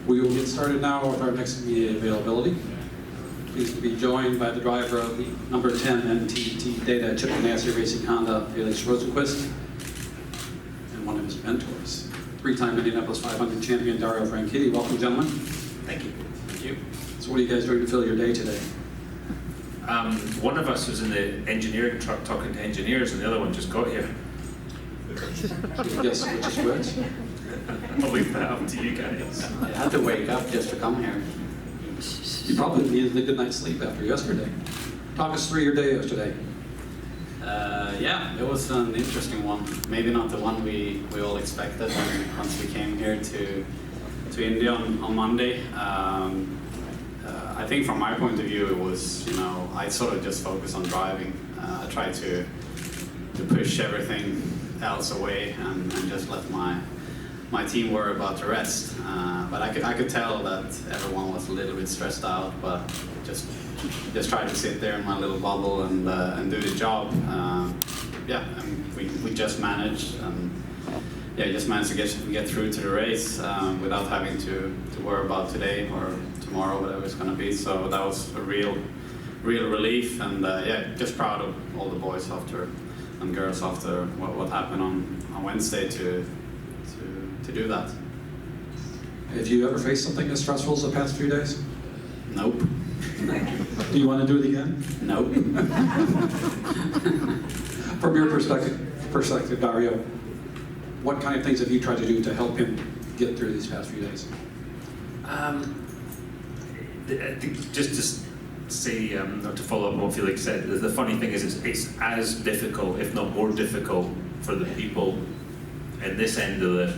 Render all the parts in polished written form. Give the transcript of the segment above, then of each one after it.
We will get started now with our next media availability. Pleased to be joined by the driver of the number 10 NTT Data Chip Ganassi Racing Honda, Felix Rosenqvist, and one of his mentors, three-time Indianapolis 500 champion Dario Franchitti. Welcome, gentlemen. Thank you. Thank you. So what are you guys doing to fill your day today? One of us was in the engineering truck talking to engineers, and the other one just got here. Guess which is which? I'll leave that up to you guys. I had to wake up just to come here. You probably needed a good night's sleep after yesterday. Talk us through your day yesterday. Yeah, it was an interesting one. Maybe not the one we all expected once we came here to Indy on Monday. I think from my point of view, it was, I sort of just focused on driving. I tried to push everything else away and just let my team worry about the rest. But I could tell that everyone was a little bit stressed out, but just tried to sit there in my little bubble and do the job. We just managed, just managed to get through to the race without having to worry about today or tomorrow, whatever it's going to be. So that was a real relief, and just proud of all the boys and girls after what happened on Wednesday to do that. Have you ever faced something as stressful as the past few days? Nope. Do you want to do it again? Nope. From your perspective, Dario, what kind of things have you tried to do to help him get through these past few days? I think just to say, to follow up on what Felix said, the funny thing is it's as difficult, if not more difficult, for the people at this end of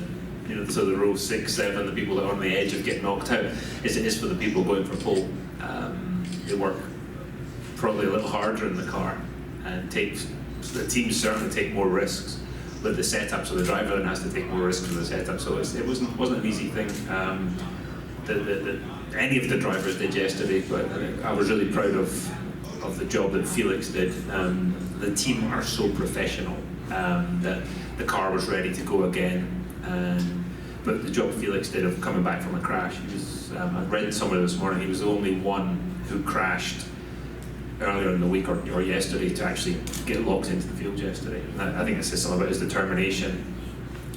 so the row 6, 7, the people that are on the edge of getting knocked out, as it is for the people going for pole. They work probably a little harder in the car, and the teams certainly take more risks with the setup, so the driver then has to take more risks with the setup, so it wasn't an easy thing. Any of the drivers did yesterday, but I was really proud of the job that Felix did. The team are so professional that the car was ready to go again. But the job Felix did of coming back from a crash, I read somewhere this morning, he was the only one who crashed earlier in the week or yesterday to actually get locked into the field yesterday. And I think it says something about his determination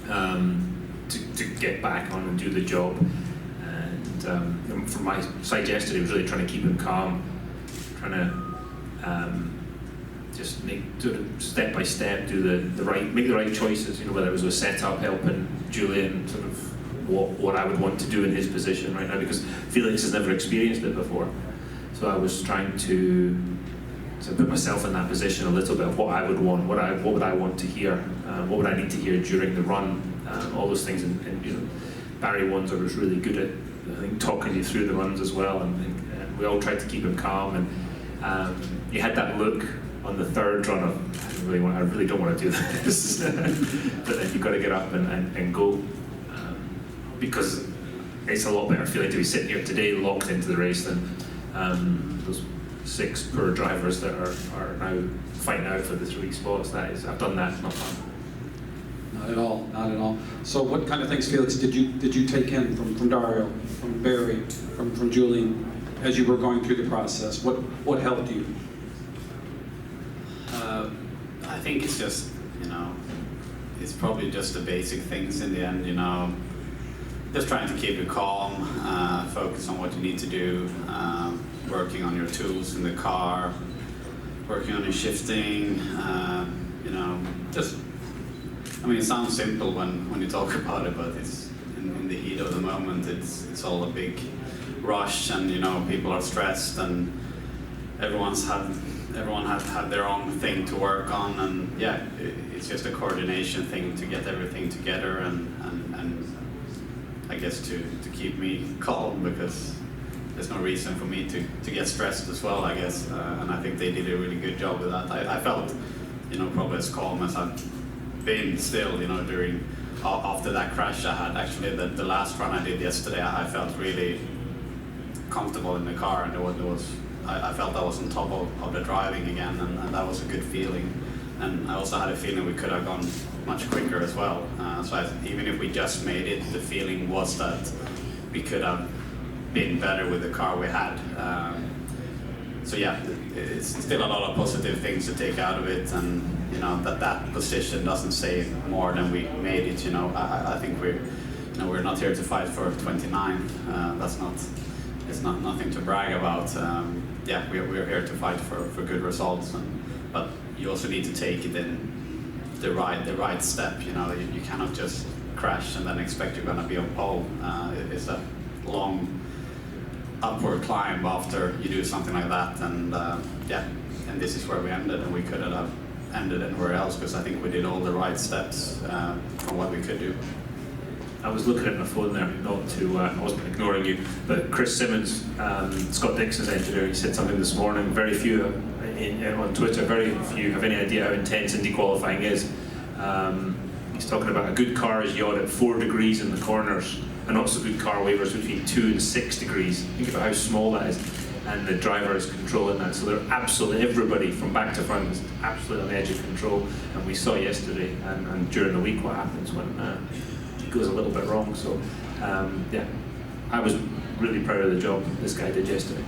to get back on and do the job. And from my side yesterday, I was really trying to keep him calm, trying to just do it step by step, make the right choices. Whether it was a setup, helping Julian sort of what I would want to do in his position right now, because Felix has never experienced it before. So I was trying to put myself in that position a little bit of what I would want, what would I want to hear, what would I need to hear during the run, all those things. And Barry Wanzer was really good at, I think, talking you through the runs as well, and we all tried to keep him calm. And he had that look on the third run of, I really don't want to do this, but then you've got to get up and go, because it's a lot better feeling to be sitting here today locked into the race than those 6 poor drivers that are now fighting out for the 3 spots. I've done that, it's not fun. Not at all, not at all. So what kind of things, Felix, did you take in from Dario, from Barry, from Julian, as you were going through the process? What helped you? I think it's just, it's probably just the basic things in the end, just trying to keep it calm, focus on what you need to do, working on your tools in the car, working on your shifting, it sounds simple when you talk about it, but it's in the heat of the moment, it's all a big rush, and people are stressed, and everyone has had their own thing to work on, and it's just a coordination thing to get everything together, and I guess to keep me calm, because there's no reason for me to get stressed as well, I guess, and I think they did a really good job with that. I felt, probably as calm as I've been still, after that crash I had. Actually, the last run I did yesterday, I felt really comfortable in the car, and I felt I was on top of the driving again, and that was a good feeling. And I also had a feeling we could have gone much quicker as well. So even if we just made it, the feeling was that we could have been better with the car we had. So yeah, it's still a lot of positive things to take out of it, and you know that position doesn't say more than we made it. You know, I think we're not here to fight for 29. It's not nothing to brag about. Yeah, we're here to fight for good results, but you also need to take it in the right step. You know, you cannot just crash and then expect you're going to be on pole. It's a long upward climb after you do something like that, and yeah, and this is where we ended, and we couldn't have ended anywhere else because I think we did all the right steps from what we could do. I was looking at my phone there, not to, I wasn't ignoring you, but Chris Simmons, Scott Dixon's engineer, he said something this morning. Very few on Twitter, very few have any idea how intense Indy qualifying is. He's talking about a good car is yawed at 4 degrees in the corners. A not so good car wavers between 2 and 6 degrees. Think about how small that is, and the driver is controlling that. So they're absolutely, everybody from back to front is absolutely on the edge of control. And we saw yesterday and during the week what happens when it goes a little bit wrong. So yeah, I was really proud of the job this guy did yesterday.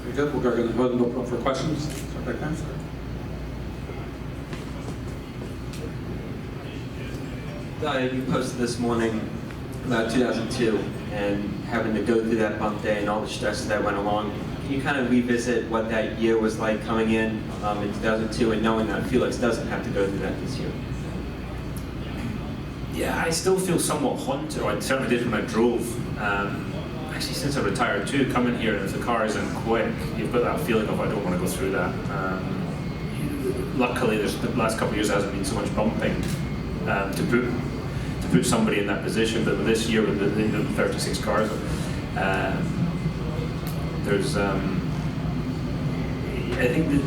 Very good. We're going to go ahead and open up for questions. Start back there. You posted this morning about 2002 and having to go through that bump day and all the stresses that went along. Can you kind of revisit what that year was like coming in 2002 and knowing that Felix doesn't have to go through that this year? Yeah, I still feel somewhat haunted, or I certainly did when I drove. Actually, since I retired too, coming here, and if the car isn't quick, you've got that feeling of I don't want to go through that. Luckily, the last couple of years there hasn't been so much bumping to put somebody in that position, but this year with the 36 cars, there's I think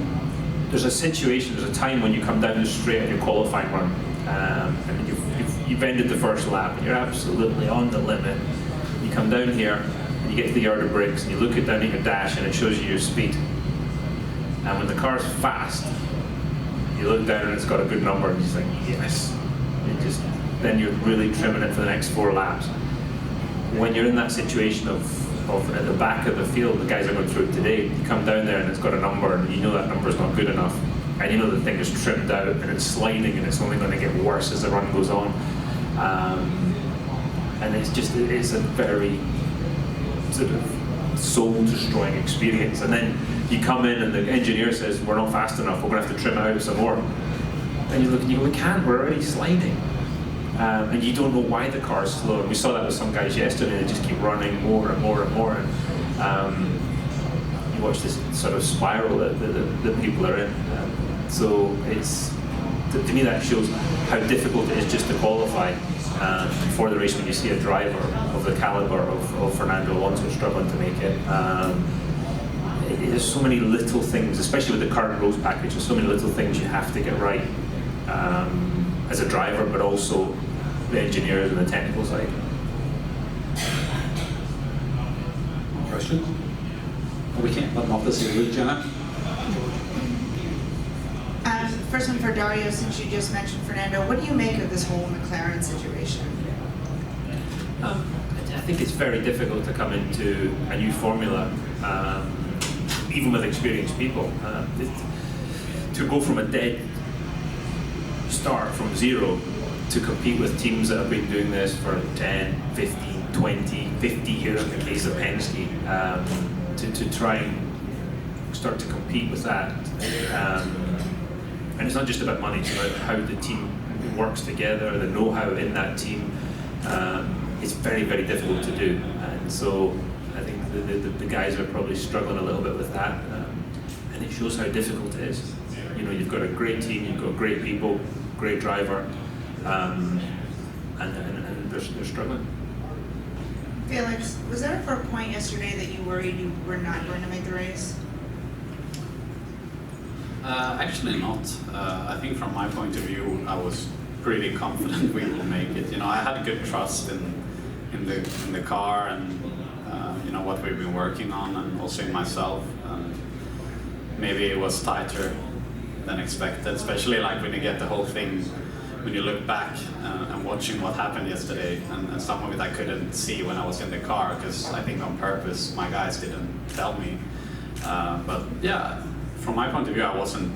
there's a situation, there's a time when you come down the straight on your qualifying run, and you've ended the first lap, and you're absolutely on the limit. You come down here, and you get to the yard of bricks, and you look down at your dash, and it shows you your speed. And when the car's fast, you look down and it's got a good number, and you think, yes. Then you're really trimming it for the next 4 laps. When you're in that situation of at the back of the field, the guys are going through it today, you come down there and it's got a number, and you know that number's not good enough, and you know the thing is trimmed out and it's sliding and it's only going to get worse as the run goes on. And it's a very sort of soul-destroying experience. And then you come in and the engineer says, we're not fast enough, we're going to have to trim out some more. And you look and you go, we can't, we're already sliding. And you don't know why the car's slow. And we saw that with some guys yesterday, they just keep running more and more and more. And you watch this sort of spiral that people are in. So it's, to me that shows how difficult it is just to qualify for the race when you see a driver of the caliber of Fernando Alonso struggling to make it. There's so many little things, especially with the current rules package, there's so many little things you have to get right as a driver, but also the engineers and the technical side. Questions? We can't let them off this easily, Jenna. First one for Dario, since you just mentioned Fernando, what do you make of this whole McLaren situation? I think it's very difficult to come into a new formula, even with experienced people. To go from a dead start from zero to compete with teams that have been doing this for 10, 15, 20, 50 years in the case of Penske, to try and start to compete with that. And it's not just about money, it's about how the team works together, the know-how in that team. It's very, very difficult to do. And so I think the guys are probably struggling a little bit with that. And it shows how difficult it is. You know, you've got a great team, you've got great people, great driver, and they're struggling. Felix, was there ever a point yesterday that you worried you were not going to make the race? Actually not. I think from my point of view, I was pretty confident we will make it. You know, I had good trust in the car and you know what we've been working on, and also in myself. Maybe it was tighter than expected, especially like when you get the whole thing when you look back and watching what happened yesterday, and some of it I couldn't see when I was in the car because I think on purpose my guys didn't tell me. But yeah, from my point of view, I wasn't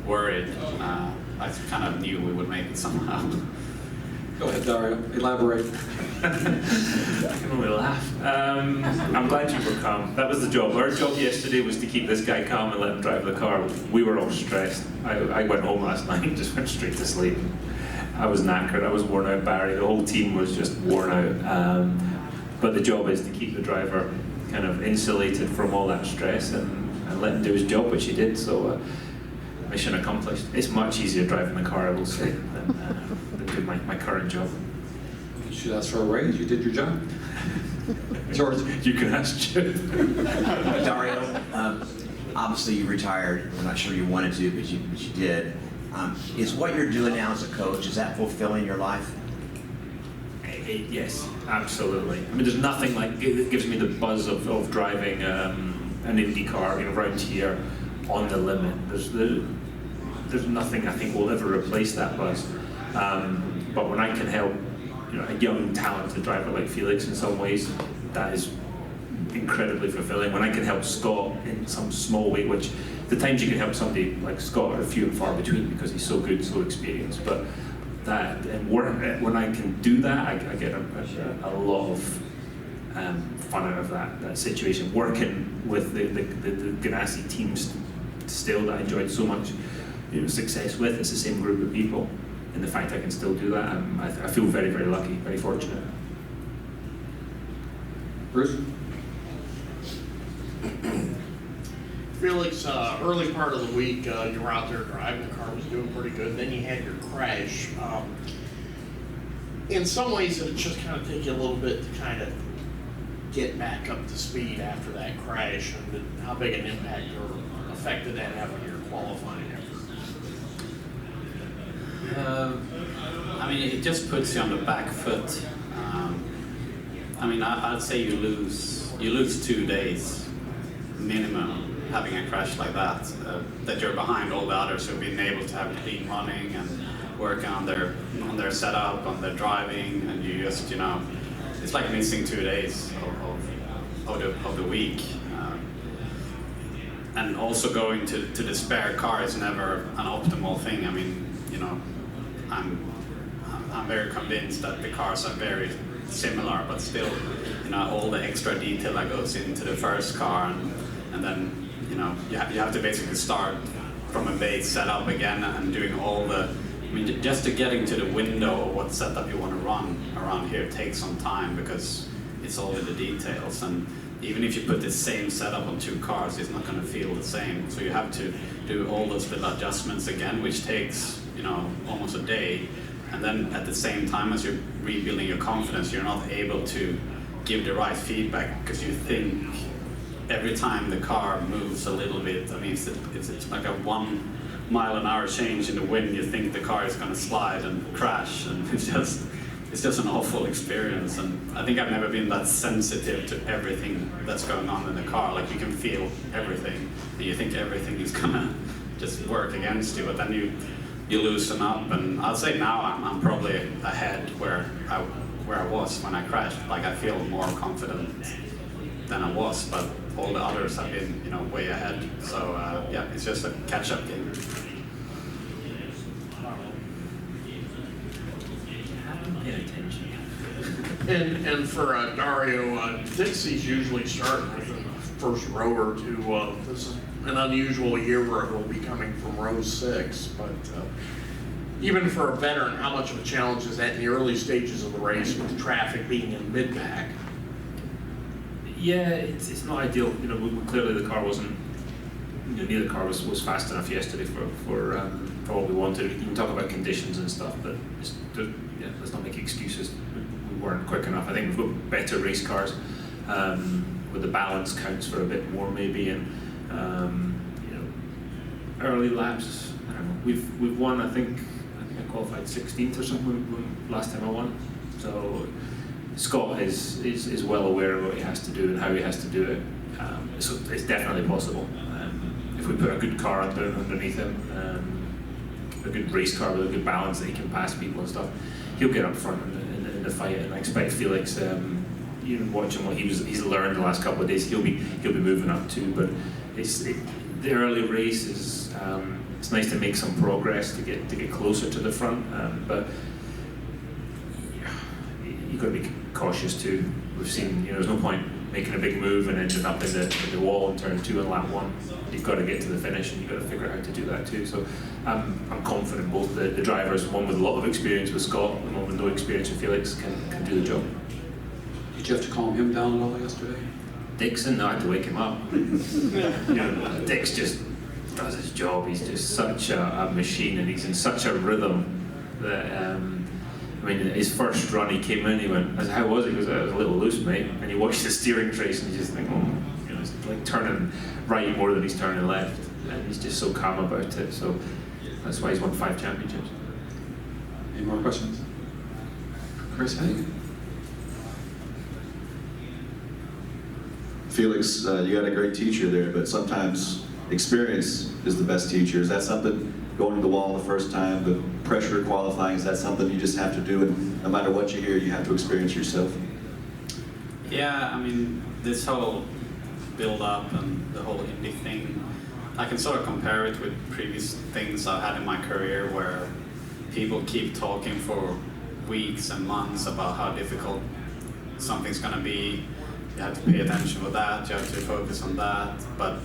worried. I kind of knew we would make it somehow. Go ahead, Dario. Elaborate. I can only laugh. I'm glad you were calm. That was the job. Our job yesterday was to keep this guy calm and let him drive the car. We were all stressed. I went home last night and just went straight to sleep. I was knackered. I was worn out, Barry. The whole team was just worn out. But the job is to keep the driver kind of insulated from all that stress and let him do his job, which he did. So mission accomplished. It's much easier driving the car, I will say, than doing my current job. You should ask for a raise. You did your job. George, you can ask Chip. Dario, obviously you retired. I'm not sure you wanted to, but you did. Is what you're doing now as a coach, is that fulfilling your life? Yes, absolutely. I mean, there's nothing like it gives me the buzz of driving an Indy car, around here on the limit. There's nothing I think will ever replace that buzz. But when I can help, a young talented driver like Felix in some ways, that is incredibly fulfilling. When I can help Scott in some small way, which the times you can help somebody like Scott are few and far between because he's so good, so experienced. But that and when I can do that, I get a lot of fun out of that situation. Working with the Ganassi teams still that I enjoyed so much, success with. It's the same group of people, and the fact I can still do that, I feel very, very lucky, very fortunate. Bruce? Felix, early part of the week, you were out there driving, the car was doing pretty good, then you had your crash. In some ways, it just kind of take you a little bit to kind of get back up to speed after that crash, and how big an impact or effect did that have on your qualifying effort? I mean, it just puts you on the back foot. I mean, I'd say you lose 2 days minimum having a crash like that. That you're behind all the others who've been able to have clean running and working on their setup, on their driving, and you just it's like missing 2 days of the week. And also going to the spare car is never an optimal thing. I mean, I'm very convinced that the cars are very similar, but still, all the extra detail that goes into the first car, and then you have to basically start from a base setup again and doing all the. I mean, just to getting to the window of what setup you want to run around here takes some time because it's all in the details, and even if you put the same setup on 2 cars, it's not going to feel the same. So you have to do all those little adjustments again, which takes almost a day. And then at the same time as you're rebuilding your confidence, you're not able to give the right feedback because you think every time the car moves a little bit, I mean, it's like a 1 mile an hour change in the wind, you think the car is going to slide and crash, and it's just an awful experience. And I think I've never been that sensitive to everything that's going on in the car. Like, you can feel everything, and you think everything is going to just work against you, but then you loosen up. And I'll say now I'm probably ahead where I was when I crashed. Like, I feel more confident than I was, but all the others have been way ahead. So yeah, it's just a catch-up game. And for Dario, Dixie's usually starting within the first row or two. This is an unusual year where he'll be coming from row 6, but even for a veteran, how much of a challenge is that in the early stages of the race with traffic being in mid-pack? Yeah, it's not ideal. Clearly the car wasn't. Neither car was fast enough yesterday for what we wanted. You can talk about conditions and stuff, but let's not make excuses. We weren't quick enough. I think we've got better race cars where the balance counts for a bit more maybe, and early laps. I don't know. We've won. I think I qualified 16th or something when last time I won. So Scott is well aware of what he has to do and how he has to do it. So it's definitely possible if we put a good car underneath him. a good race car with a good balance that he can pass people and stuff, he'll get up front in the fight. And I expect Felix, even watching what he's learned the last couple of days, he'll be moving up too. But the early races, it's nice to make some progress to get closer to the front, but you've got to be cautious too. We've seen, there's no point making a big move and ending up in the wall in turn 2 and lap 1. You've got to get to the finish, and you've got to figure out how to do that too. So I'm confident both the drivers, one with a lot of experience with Scott and one with no experience with Felix, can do the job. Did you have to calm him down at all yesterday? Dixon, I had to wake him up. Dix just does his job. He's just such a machine, and he's in such a rhythm that, his first run he came in, he went, how was it? He goes, I was a little loose, mate. And you watch the steering trace and you just think, it's like turning right more than he's turning left. And he's just so calm about it. So that's why he's won 5 championships. Any more questions? Chris Haig? Felix, you got a great teacher there, but sometimes experience is the best teacher. Is that something, going to the wall the first time, the pressure of qualifying, is that something you just have to do, and no matter what you hear, you have to experience yourself? Yeah, this whole build-up and the whole Indy thing, I can sort of compare it with previous things I've had in my career where people keep talking for weeks and months about how difficult something's going to be. You have to pay attention to that, you have to focus on that, but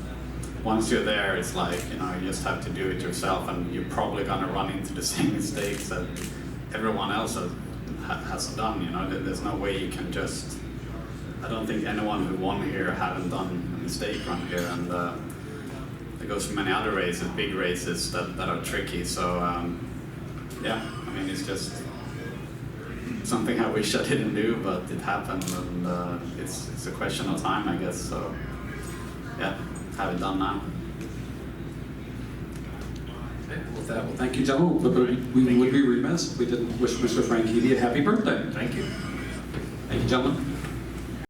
once you're there, it's like, you just have to do it yourself, and you're probably going to run into the same mistakes that everyone else has done. There's no way you can just, I don't think anyone who won here haven't done a mistake run here, and it goes for many other races, big races that are tricky. So it's just something I wish I didn't do, but it happened, and it's a question of time, I guess. So yeah, have it done now. Okay, with that, well, thank you, gentlemen. But we would be remiss if we didn't wish Mr. Franchitti a happy birthday. Thank you. Thank you, gentlemen.